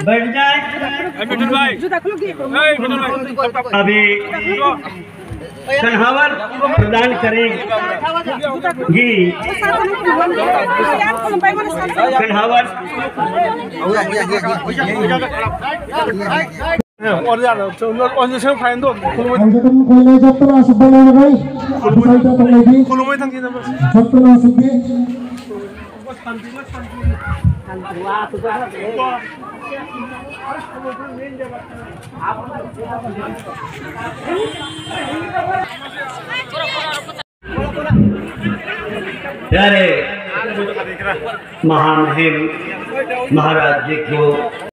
बैठ जाए अभी कन्हावर प्रदान करें जी कन्हावर और यार 언제 생각 파인도 안되면 거기에 접근하 수반하는 거이 콜로모에 당기는 거 접근하 수비 प्यारे महामहिम महाराज जी को